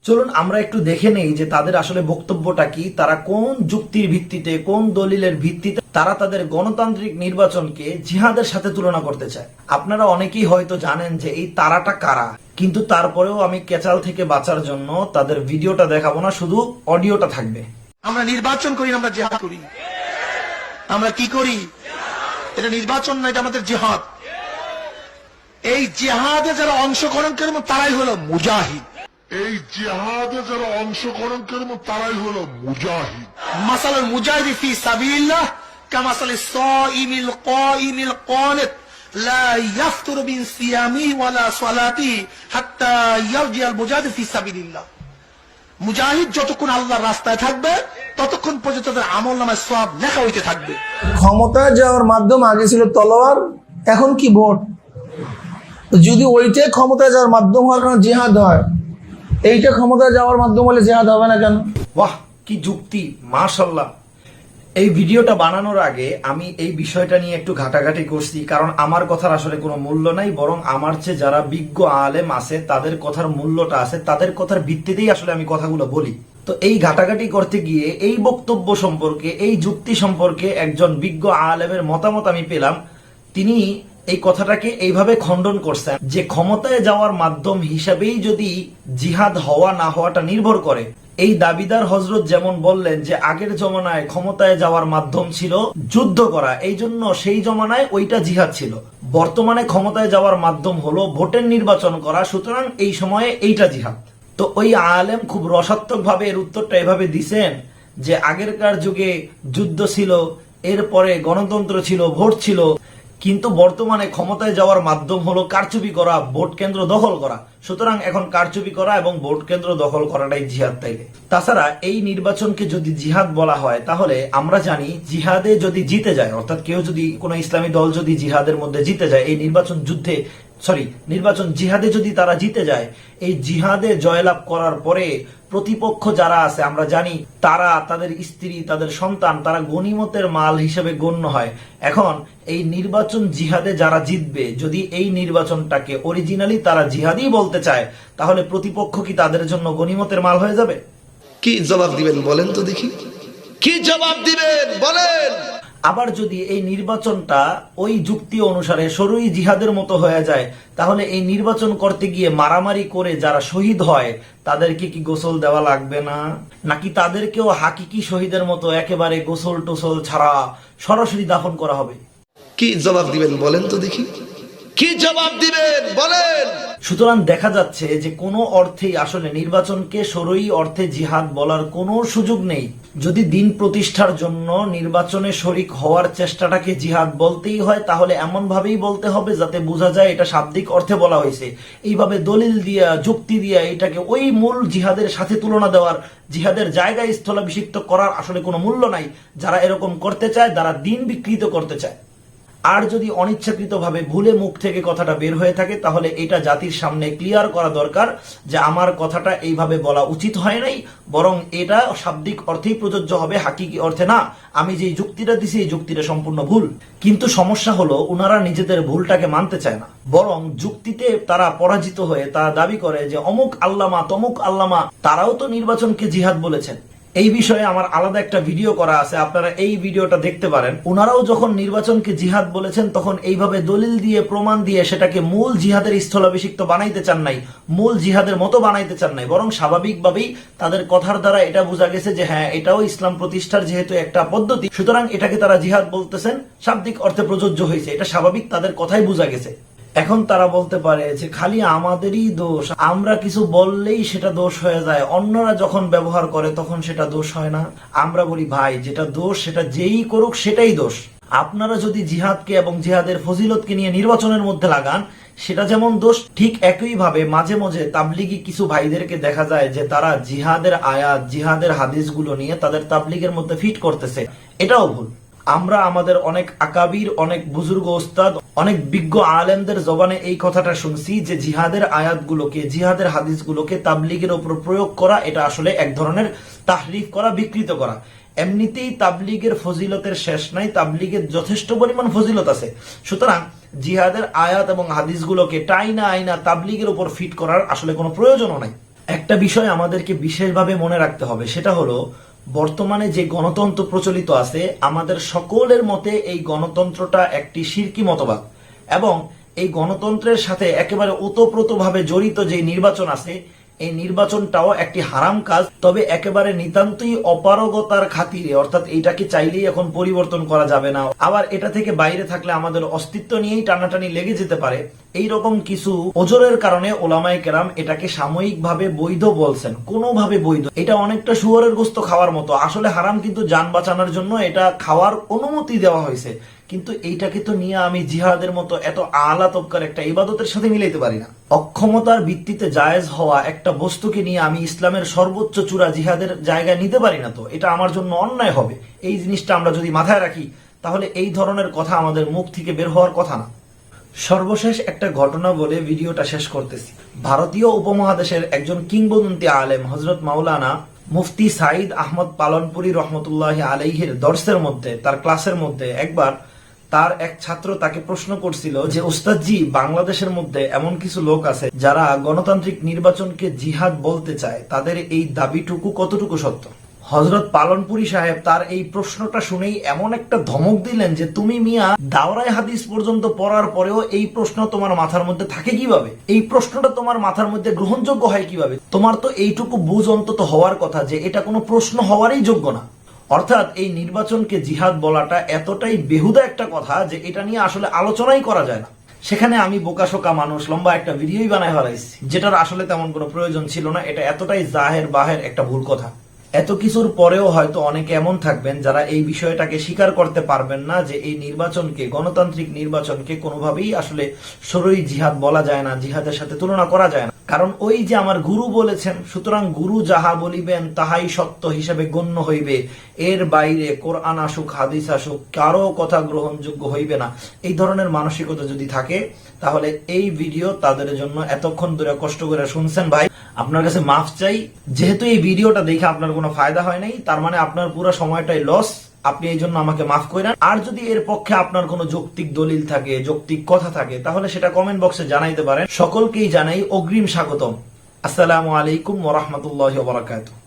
চলুন আমরা একটু দেখে নেই যে তাদের আসলে বক্তব্যটা কি, তারা কোন যুক্তির ভিত্তিতে, কোন দলিলের ভিত্তিতে তারা তাদের গণতান্ত্রিক নির্বাচনকে জিহাদের সাথে তুলনা করতে চায়। আপনারা অনেকেই হয়তো জানেন যে এই তারাটা কারা, কিন্তু তারপরেও আমি কেচাল থেকে বাঁচার জন্য তাদের ভিডিওটা দেখাবো না, শুধু অডিওটা থাকবে। আমরা নির্বাচন করি না, আমরা জিহাদ করি। আমরা কি করি? এটা নির্বাচন না, এটা আমাদের জিহাদ। এই জিহাদে যারা অংশগ্রহণ করবে তারাই হলো মুজাহিদ। এই জিহাদে যারা অংশগ্রহণ করবে তারাই হলো মুজাহিদ। মাসালুল মুজাহিদি ফি সাবিলিল্লাহ কামাসালিস সাইমিল কাইমিল কানিত লা ইয়াফতুরু বিন সিয়ামি ওয়ালা সালাতি হাত্তা ইয়ারজিআল মুজাহিদ ফি সাবিলিল্লাহ। মুজাহিদ যতক্ষণ আল্লাহর রাস্তায় থাকবে ততক্ষণ পর্যন্ত তাদের আমলনামায় সওয়াব লেখা হইতে থাকবে। ক্ষমতায় যাওয়ার মাধ্যম আগে ছিল তলোয়ার, এখন কি ভোট? যদি ওইটাই ক্ষমতায় যাওয়ার মাধ্যম হওয়ার কারণে জিহাদ হয়, এইটা ক্ষমতায় যাওয়ার মাধ্যম হলে জিহাদ হবে না কেন? বাহ, কি যুক্তি! মাশাআল্লাহ। এই ভিডিওটা বানানোর আগে আমি এই বিষয়টা নিয়ে একটু ঘাটাঘাটি করছি, কারণ আমার কথার আসলে কোনো মূল্য নাই, বরং আমার চেয়ে যারা বিজ্ঞ আলেম আছে তাদের কথার মূল্যটা আছে, তাদের কথার ভিত্তিতেই আসলে আমি কথাগুলো বলি। তো এই ঘাটাঘাটি করতে গিয়ে এই বক্তব্য সম্পর্কে, এই যুক্তি সম্পর্কে একজন বিজ্ঞ আলেমের মতামত আমি পেলাম। তিনি এই কথাটাকে এইভাবে খণ্ডন করছেন যে ক্ষমতায় যাওয়ার মাধ্যম হিসাবেই যদি জিহাদ হওয়া না হওয়াটা নির্ভর করে। এই দাবিদার হযরত যেমন বললেন যে আগের জমানায় ক্ষমতায় যাওয়ার মাধ্যম ছিল যুদ্ধ করা, এই জন্য সেই জমানায় ওইটা জিহাদ ছিল। বর্তমানে ক্ষমতায় যাওয়ার মাধ্যম হলো ভোটের নির্বাচন করা, সুতরাং এই সময়ে এইটা জিহাদ। তো ওই আলেম খুব রসাত্মক ভাবে এর উত্তরটা এভাবে দিছেন যে আগেরকার যুগে যুদ্ধ ছিল, এরপরে গণতন্ত্র ছিল, ভোট ছিল, কিন্তু বর্তমানে ক্ষমতায় যাওয়ার মাধ্যম হলো কারচুপি করা, ভোট কেন্দ্র দখল করা। সুতরাং এখন কারচুপি করা এবং ভোট কেন্দ্র দখল করাটাই জিহাদ। তাইলে তাছাড়া এই নির্বাচনকে যদি জিহাদ বলা হয়, তাহলে আমরা জানি জিহাদে যদি জিতে যায়, অর্থাৎ কেউ যদি কোনো ইসলামী দল যদি জিহাদের মধ্যে জিতে যায়, এই নির্বাচন জিহাদে যদি তারা জিতে যায়, এই জিহাদে জয়লাভ করার পরে প্রতিপক্ষ যারা আছে আমরা জানি তারা, তাদের স্ত্রী, তাদের সন্তান, তারা গনিমতের মাল হিসেবে গণ্য হয়। এখন এই নির্বাচন জিহাদে যারা জিতবে, যদি এই নির্বাচনটাকে অরিজিনালি তারা জিহাদই বলতে চায়, তাহলে প্রতিপক্ষ কি তাদের জন্য গনিমতের মাল হয়ে যাবে? কি জবাব দিবেন বলেন তো দেখি, কি জবাব দিবেন বলেন? আবার যদি এই নির্বাচনটা ওই যুক্তি অনুসারে সরুই জিহাদের মতো হয়ে যায়, তাহলে এই নির্বাচন করতে গিয়ে মারামারি করে যারা শহীদ হয় তাদেরকে কি গোসল দেওয়া লাগবে না? নাকি তাদেরকেও হাকিকি শহীদের মতো একেবারে গোসল টোসল ছাড়া সরাসরি দাফন করা হবে? কি জবাব দিবেন বলেন তো দেখি, কি জবাব দিবেন বলেন? সুতরাং দেখা যাচ্ছে যে কোনো অর্থেই আসলে নির্বাচনকে সরই অর্থে জিহাদ বলার কোনো সুযোগ নেই। যদি দিন প্রতিষ্ঠার জন্য নির্বাচনে শরিক হওয়ার চেষ্টাটাকে জিহাদ বলতেই হয়, তাহলে এমন ভাবেই বলতে হবে যাতে বোঝা যায় এটা শাব্দিক অর্থে বলা হয়েছে। এইভাবে দলিল দিয়া, যুক্তি দিয়া এটাকে ওই মূল জিহাদের সাথে তুলনা দেওয়ার, জিহাদের জায়গায় স্থলাভিষিক্ত করার আসলে কোনো মূল্য নাই। যারা এরকম করতে চায় তারা দিন বিকৃত করতে চায়। আর যদি অনিচ্ছাকৃতভাবে ভুলে মুখ থেকে কথাটা বের হয়ে থাকে, তাহলে এটা জাতির সামনে ক্লিয়ার করা দরকার যে আমার কথাটা এইভাবে বলা উচিত হয় নাই, বরং এটা শাব্দিক অর্থেই প্রযোজ্য হবে, হাকিকি অর্থে না। আমি যে যুক্তিটা দিছি এই যুক্তিটা সম্পূর্ণ ভুল। কিন্তু সমস্যা হলো ওনারা নিজেদের ভুলটাকে মানতে চায় না, বরং যুক্তিতে তারা পরাজিত হয়ে তারা দাবি করে যে অমুক আল্লামা তমুক আল্লামা তারাও তো নির্বাচনকে জিহাদ বলেছেন। এই বিষয়ে আমার আলাদা একটা ভিডিও করা আছে, আপনারা এই ভিডিওটা দেখতে পারেন। ওনারাও যখন নির্বাচনকে জিহাদ বলেছেন তখন এইভাবে দলিল দিয়ে, প্রমাণ দিয়ে সেটাকে মূল জিহাদের স্থলাভিষিক্ত বানাইতে চান নাই, মূল জিহাদের মতো বানাইতে চান নাই, বরং স্বাভাবিকভাবেই তাদের কথার দ্বারা এটা বোঝা গেছে যে হ্যাঁ, এটাও ইসলাম প্রতিষ্ঠার যেহেতু একটা পদ্ধতি, সুতরাং এটাকে তারা জিহাদ বলতেছেন, শাব্দিক অর্থে প্রযোজ্য হয়েছে, এটা স্বাভাবিক, তাদের কথাই বোঝা গেছে। এখন তারা বলতে পারে যে খালি আমাদেরই দোষ, আমরা কিছু বললেই সেটা দোষ হয়ে যায়, অন্যরা যখন ব্যবহার করে তখন সেটা দোষ হয় না। আমরা বলি ভাই, যেটা দোষ সেটা যেই করুক সেটাই দোষ। আপনারা যদি জিহাদকে এবং জিহাদের ফজিলতকে নিয়ে নির্বাচনের মধ্যে লাগান, সেটা যেমন দোষ, ঠিক একইভাবে মাঝে মাঝে তাবলিগি কিছু ভাইদেরকে দেখা যায় যে তারা জিহাদের আয়াত, জিহাদের হাদিসগুলো নিয়ে তাদের তাবলিগের মধ্যে ফিট করতেছে, এটাও ভুল। আমরা আমাদের অনেক আকাবির, অনেক বুজুর্গ ওস্তাদ, অনেক বিজ্ঞ আলেমদের জবানে এই কথাটা শুনছি যে জিহাদের আয়াতগুলোকে, জিহাদের হাদিসগুলোকে তাবলিগের উপর প্রয়োগ করা এটা আসলে এক ধরনের তাহরিফ করা, বিকৃত করা। এমনিতেই তাবলিগের ফজিলতের শেষ নাই, তাবলিগের যথেষ্ট পরিমাণ ফজিলত আছে। সুতরাং জিহাদের আয়াত এবং হাদিসগুলোকে টাইনা আইনা তাবলিগের উপর ফিট করার আসলে কোনো প্রয়োজনও নাই। একটা বিষয় আমাদেরকে বিশেষভাবে মনে রাখতে হবে, সেটা হলো বর্তমানে যে গণতন্ত্র প্রচলিত আছে, আমাদের সকলের মতে এই গণতন্ত্রটা একটি শিরকি মতবাদ, এবং এই গণতন্ত্রের সাথে একেবারে ওতপ্রোতভাবে জড়িত যে নির্বাচন আছে, এই নির্বাচনটাও একটি হারাম কাজ। তবে একেবারে নিতান্তই অপারগতার খাতিরে, অর্থাৎ এইটাকে চাইলেই এখন পরিবর্তন করা যাবে না, আবার এটা থেকে বাইরে থাকলে আমাদের অস্তিত্ব নিয়েই টানাটানি লেগে যেতে পারে, এই রকম কিছু ওজোরের কারণে ওলামায়ে কেরাম এটাকে সাময়িকভাবে বৈধ বলছেন। কোনোভাবে বৈধ, এটা অনেকটা শুয়োরের গোস্ত খাওয়ার মতো, আসলে হারাম, কিন্তু যান বাঁচানোর জন্য এটা খাওয়ার অনুমতি দেওয়া হয়েছে। কিন্তু এইটাকে তো নিয়ে আমি জিহাদের মতো এত আলা তবকার একটা ইবাদতের সাথে মিলাইতে পারি না। অক্ষমতার ভিত্তিতে জায়েজ হওয়া একটা বস্তুকে নিয়ে আমি ইসলামের সর্বোচ্চ চূড়া জিহাদের জায়গায় নিতে পারি না, তো এটা আমার জন্য অন্যায় হবে। এই জিনিসটা আমরা যদি মাথায় রাখি, তাহলে এই ধরনের কথা আমাদের মুখ থেকে বের হওয়ার কথা না। সর্বশেষ একটা ঘটনা বলে ভিডিওটা শেষ করতেছি। ভারতীয় উপমহাদেশের একজন কিংবদন্তি আলেম হযরত মাওলানা মুফতি সাইদ আহমদ পালনপুরি রহমতুল্লাহ আলাইহির দর্সের মধ্যে, তার ক্লাসের মধ্যে একবার তার এক ছাত্র তাকে প্রশ্ন করছিল যে, ওস্তাদজি, বাংলাদেশের মধ্যে এমন কিছু লোক আছে যারা গণতান্ত্রিক নির্বাচনকে জিহাদ বলতে চায়, তাদের এই দাবিটুকু কতটুকু সত্য? হযরত পালনপুরি সাহেব তার এই প্রশ্নটা শুনেই এমন একটা ধমক দিলেন যে, তুমি মিয়া দাওরায়ে হাদিস পর্যন্ত পড়ার পরেও এই প্রশ্ন তোমার মাথার মধ্যে থাকে কিভাবে? এই প্রশ্নটা তোমার মাথার মধ্যে গ্রহণযোগ্য হয় কিভাবে? তোমার তো এইটুকু বুঝ অন্তত হওয়ার কথা যে এটা কোনো প্রশ্ন হওয়ারই যোগ্য না। অর্থাৎ এই নির্বাচনকে জিহাদ বলাটা এতটাই বেহুদা একটা কথা যে এটা নিয়ে আসলে আলোচনাই করা যায় না। সেখানে আমি বোকাশোকা মানুষ লম্বা একটা ভিডিওই বানায় ফেলাইছি, যেটার আসলে তেমন কোনো প্রয়োজন ছিল না। এটা এতটাই জাহের বাহের একটা ভুল কথা। এত কিছুর পরেও হয়তো অনেকে এমন থাকবেন যারা এই বিষয়টাকে স্বীকার করতে পারবেন না যে এই নির্বাচনকে, গণতান্ত্রিক নির্বাচনকে কোনোভাবেই আসলে শরঈ জিহাদ বলা যায় না, জিহাদের সাথে তুলনা করা যায় না। কারণ ওই যে আমার গুরু বলেছেন, সুতরাং গুরু যাহা বলিবেন তাহাই সত্য হিসেবে গণ্য হইবে, এর বাইরে কোরআন আসুক হাদিস আসুক কারো কথা গ্রহণযোগ্য হইবে না। এই ধরনের মানসিকতা যদি থাকে, তাহলে এই ভিডিও তাদের জন্য এতক্ষণ ধরে কষ্ট করে শুনছেন ভাই, আপনার কাছে মাফ চাই। যেহেতু এই ভিডিওটা দেখে আপনার কোনো ফায়দা হয় নাই, তার মানে আপনার পুরো সময়টাই লস, আপনি এই জন্য আমাকে মাফ করেন। আর যদি এর পক্ষে আপনার কোনো যৌক্তিক দলিল থাকে, যৌক্তিক কথা থাকে, তাহলে সেটা কমেন্ট বক্সে জানাইতে পারেন। সকলকেই জানাই অগ্রিম স্বাগতম। আসসালামু আলাইকুম ওয়া রাহমাতুল্লাহি ওয়া বারাকাতুহু।